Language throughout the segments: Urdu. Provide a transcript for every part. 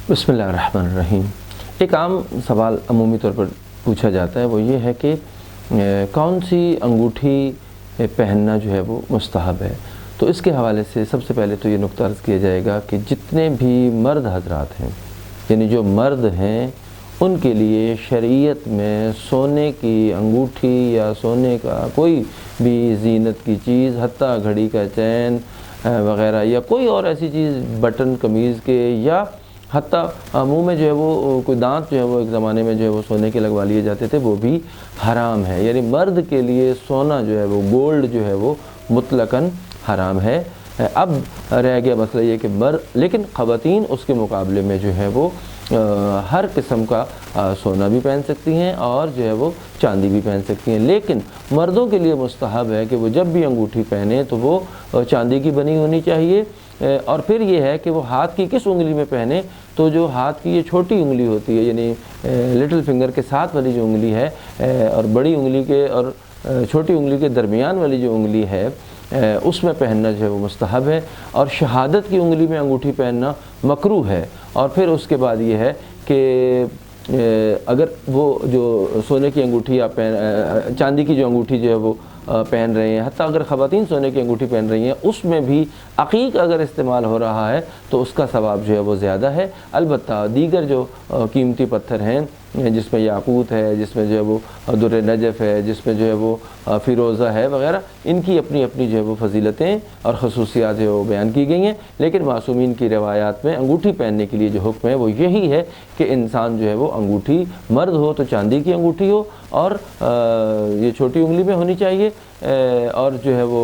بسم اللہ الرحمن الرحیم۔ ایک عام سوال عمومی طور پر پوچھا جاتا ہے، وہ یہ ہے کہ کون سی انگوٹھی پہننا جو ہے وہ مستحب ہے۔ تو اس کے حوالے سے سب سے پہلے تو یہ نقطہ عرض کیا جائے گا کہ جتنے بھی مرد حضرات ہیں، یعنی جو مرد ہیں، ان کے لیے شریعت میں سونے کی انگوٹھی یا سونے کا کوئی بھی زینت کی چیز، حتیٰ گھڑی کا چین وغیرہ یا کوئی اور ایسی چیز، بٹن قمیض کے، یا حتیٰ منہ میں جو ہے وہ کوئی دانت جو ہے وہ ایک زمانے میں جو ہے وہ سونے کے لگوا لیے جاتے تھے، وہ بھی حرام ہے۔ یعنی مرد کے لیے سونا جو ہے وہ گولڈ جو ہے وہ مطلقاً حرام ہے۔ اب رہ گیا مسئلہ یہ کہ لیکن خواتین اس کے مقابلے میں جو ہے وہ ہر قسم کا سونا بھی پہن سکتی ہیں اور جو ہے وہ چاندی بھی پہن سکتی ہیں، لیکن مردوں کے لیے مستحب ہے کہ وہ جب بھی انگوٹھی پہنیں تو وہ چاندی کی بنی ہونی چاہیے۔ اور پھر یہ ہے کہ وہ ہاتھ کی کس انگلی میں پہنے، تو جو ہاتھ کی یہ چھوٹی انگلی ہوتی ہے، یعنی لٹل فنگر کے ساتھ والی جو انگلی ہے، اور بڑی انگلی کے اور چھوٹی انگلی کے درمیان والی جو انگلی ہے، اس میں پہننا جو ہے وہ مستحب ہے۔ اور شہادت کی انگلی میں انگوٹھی پہننا مکروہ ہے۔ اور پھر اس کے بعد یہ ہے کہ اگر وہ جو سونے کی انگوٹھی آپ چاندی کی جو انگوٹھی جو ہے وہ پہن رہے ہیں، حتیٰ اگر خواتین سونے کی انگوٹھی پہن رہی ہیں، اس میں بھی عقیق اگر استعمال ہو رہا ہے تو اس کا ثواب جو ہے وہ زیادہ ہے۔ البتہ دیگر جو قیمتی پتھر ہیں، جس میں یاقوت ہے، جس میں جو ہے وہ در نجف ہے، جس میں جو ہے وہ فیروزہ ہے وغیرہ، ان کی اپنی اپنی جو ہے وہ فضیلتیں اور خصوصیات جو ہے وہ بیان کی گئی ہیں، لیکن معصومین کی روایات میں انگوٹھی پہننے کے لیے جو حکم ہے وہ یہی ہے کہ انسان جو ہے وہ انگوٹھی، مرد ہو تو چاندی کی انگوٹھی ہو اور یہ چھوٹی انگلی میں ہونی چاہیے، اور جو ہے وہ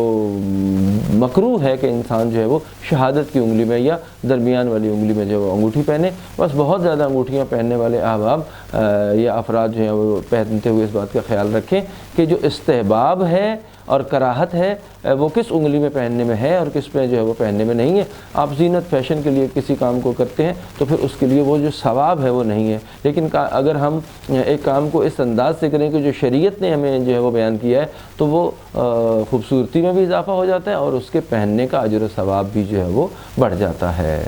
مکروہ ہے کہ انسان جو ہے وہ شہادت کی انگلی میں یا درمیان والی انگلی میں جو ہے وہ انگوٹھی پہنے۔ بس بہت زیادہ انگوٹھیاں پہننے والے احباب یا افراد جو ہیں وہ پہنتے ہوئے اس بات کا خیال رکھیں کہ جو استحباب ہے اور کراہت ہے وہ کس انگلی میں پہننے میں ہے اور کس میں جو ہے وہ پہننے میں نہیں ہے۔ آپ زینت فیشن کے لیے کسی کام کو کرتے ہیں تو پھر اس کے لیے وہ جو ثواب ہے وہ نہیں ہے، لیکن اگر ہم ایک کام کو اس انداز سے کریں کہ جو شریعت نے ہمیں جو ہے وہ بیان کیا ہے تو وہ خوبصورتی میں بھی اضافہ ہو جاتا ہے اور اس کے پہننے کا اجر و ثواب بھی جو ہے وہ بڑھ جاتا ہے۔